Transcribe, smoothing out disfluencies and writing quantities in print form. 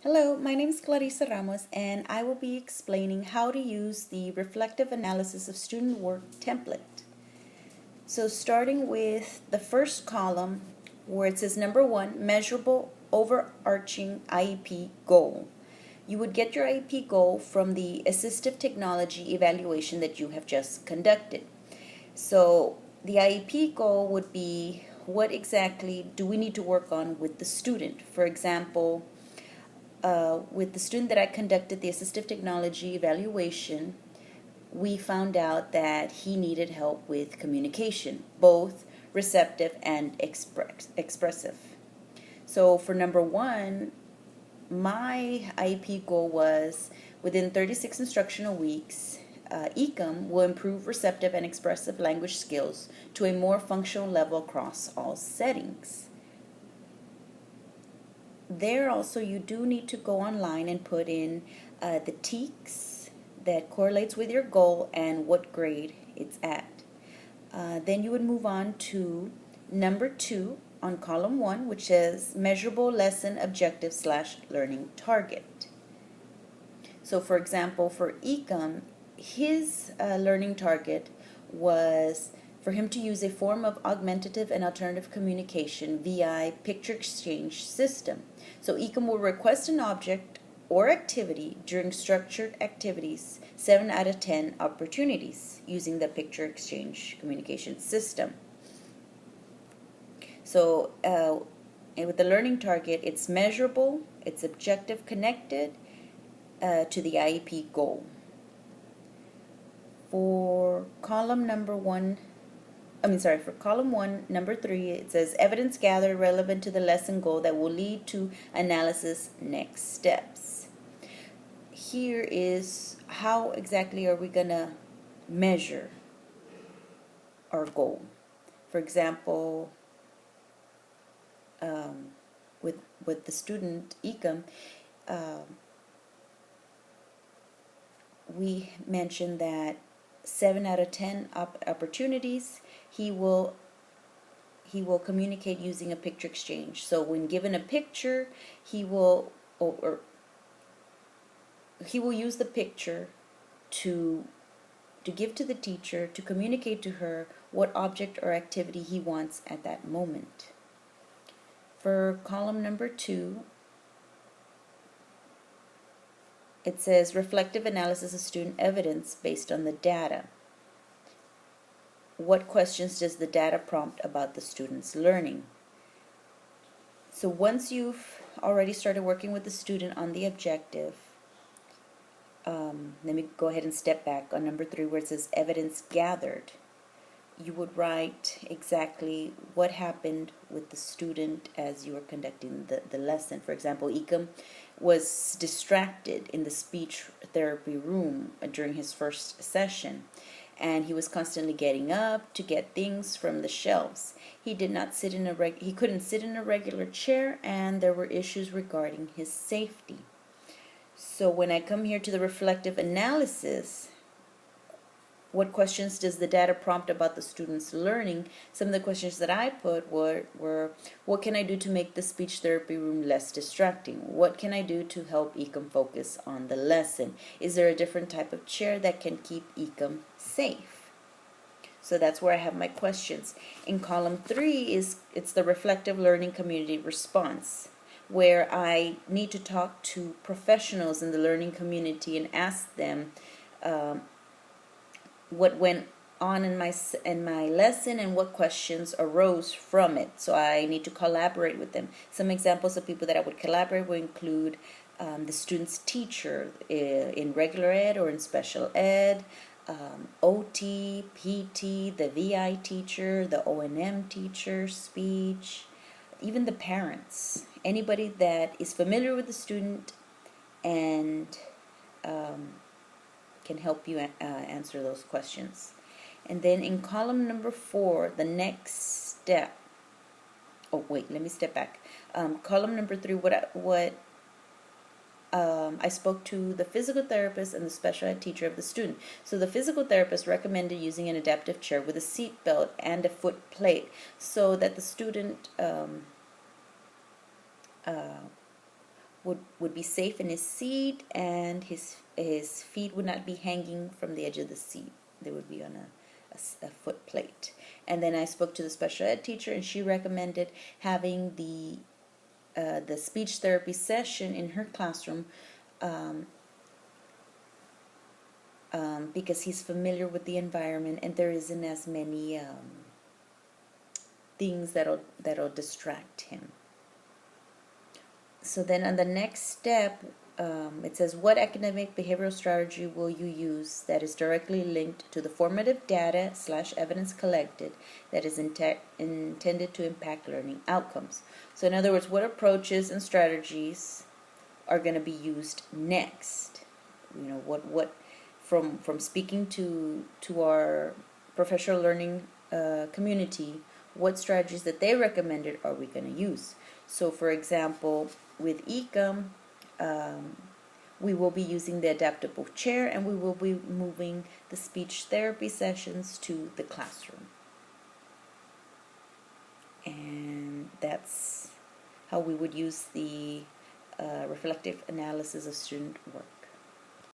Hello, my name is Clarissa Ramos, and I will be explaining how to use the reflective analysis of student work template. So starting with the first column where it says number 1, measurable overarching IEP goal. You would get your IEP goal from the assistive technology evaluation that you have just conducted. So the IEP goal would be what exactly do we need to work on with the student? For example, with the student that I conducted the assistive technology evaluation, we found out that he needed help with communication, both receptive and expressive. So for number 1, my IEP goal was within 36 instructional weeks, ECOM will improve receptive and expressive language skills to a more functional level across all settings. There also you do need to go online and put in the TEKS that correlates with your goal and what grade it's at. Then you would move on to number 2 on column 1, which says measurable lesson objective / learning target. So for example, for Ecom, his learning target was for him to use a form of augmentative and alternative communication via picture exchange system. So Ecom will request an object or activity during structured activities 7 out of 10 opportunities using the picture exchange communication system. So and with the learning target, it's measurable, it's objective connected to the IEP goal. For column number 1, for column 1, number 3, it says evidence gathered relevant to the lesson goal that will lead to analysis next steps. Here is how exactly are we going to measure our goal. For example, with the student Ecom, we mentioned that 7 out of 10 opportunities he will communicate using a picture exchange. So when given a picture, he will use the picture to give to the teacher to communicate to her what object or activity he wants at that moment. For column number 2, it says reflective analysis of student evidence based on the data. What questions does the data prompt about the student's learning? So once you've already started working with the student on the objective, let me go ahead and step back on number 3 where it says evidence gathered. You would write exactly what happened with the student as you were conducting the lesson. For example, Ecom was distracted in the speech therapy room during his first session, and he was constantly getting up to get things from the shelves. He couldn't sit in a regular chair, and there were issues regarding his safety. So when I come here to the reflective analysis, what questions does the data prompt about the student's learning? Some of the questions that I put were what can I do to make the speech therapy room less distracting? What can I do to help Ecom focus on the lesson? Is there a different type of chair that can keep Ecom safe? So that's where I have my questions. In column 3 it's the reflective learning community response, where I need to talk to professionals in the learning community and ask them what went on in my lesson and what questions arose from it. So I need to collaborate with them. Some examples of people that I would collaborate would include the student's teacher in regular ed or in special ed, OT, PT, the VI teacher, the O&M teacher, speech, even the parents, anybody that is familiar with the student and can help you answer those questions. And then in column number 4, the next step. Oh wait, let me step back. Column number 3, I spoke to the physical therapist and the special ed teacher of the student. So the physical therapist recommended using an adaptive chair with a seat belt and a foot plate so that the student would be safe in his seat, and his feet would not be hanging from the edge of the seat. They would be on a foot plate. And then I spoke to the special ed teacher, and she recommended having the speech therapy session in her classroom, because he's familiar with the environment, and there isn't as many things that'll distract him. So then on the next step, it says, what academic behavioral strategy will you use that is directly linked to the formative data / evidence collected that is intended to impact learning outcomes? So in other words, what approaches and strategies are going to be used next? You know, what from speaking to our professional learning community, what strategies that they recommended are we going to use? So for example, with ECOM, we will be using the adaptable chair, and we will be moving the speech therapy sessions to the classroom. And that's how we would use the reflective analysis of student work.